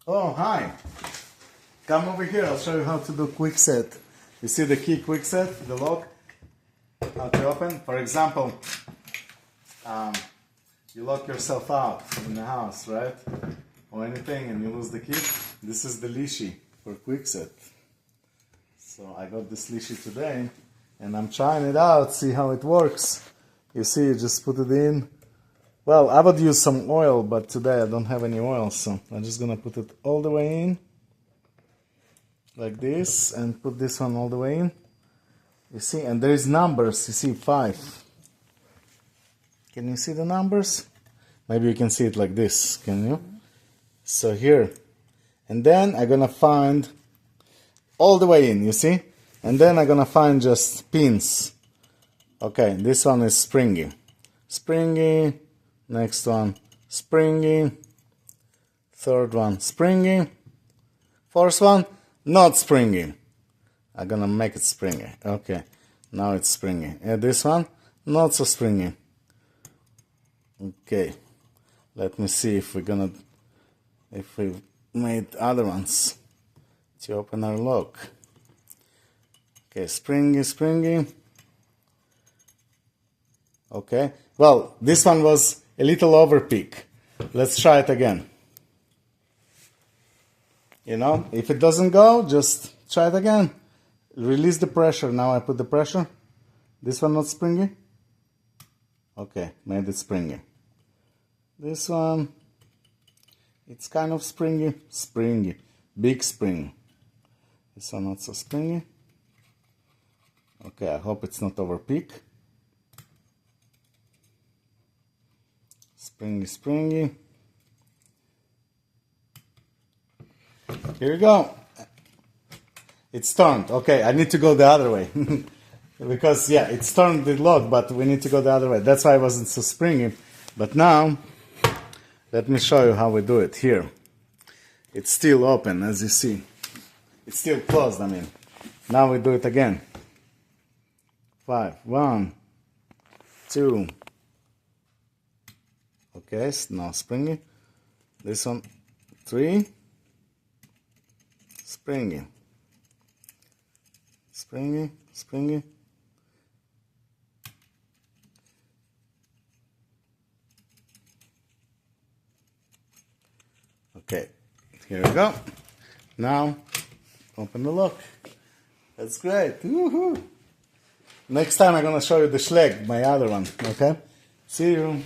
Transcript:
Oh, hi. Come over here. I'll show you how to do Kwikset. You see the key Kwikset, the lock, how to open. For example, you lock yourself out in the house, right? Or anything, and you lose the key. This is the Lishi for Kwikset. So I got this Lishi today, and I'm trying it out, see how it works. You see, you just put it in. Well, I would use some oil, but today I don't have any oil, so I'm just gonna put it all the way in, like this, and put this one all the way in. You see, and there is numbers. You see 5. Can you see the numbers? Maybe you can see it like this. Can you? So here, and then I'm gonna find all the way in. You see, and then I'm gonna find just pins. Okay, this one is springy. Springy. Next one, springy. Third one, springy. Fourth one, not springy. I'm gonna make it springy. Okay, now it's springy. And this one, not so springy. Okay, let me see if we made other ones to open our lock. Okay, springy, springy. Okay, well, this one was a little overpeak. Let's try it again. You know, if it doesn't go, just try it again. Release the pressure. Now I put the pressure. This one not springy? Okay, made it springy. This one, it's kind of springy. Springy. Big spring. This one not so springy. Okay, I hope it's not overpeak. Springy, springy. Here we go. It's turned. Okay, I need to go the other way. Because, yeah, it's turned the lock, but we need to go the other way. That's why it wasn't so springy. But now, let me show you how we do it here. It's still open, as you see. It's still closed, I mean. Now we do it again. 5. 1, 2. Okay, now springy. This one, 3. Springy. Springy, springy. Okay, here we go. Now, open the lock. That's great. Woohoo! Next time I'm gonna show you the schleg, my other one. Okay? See you.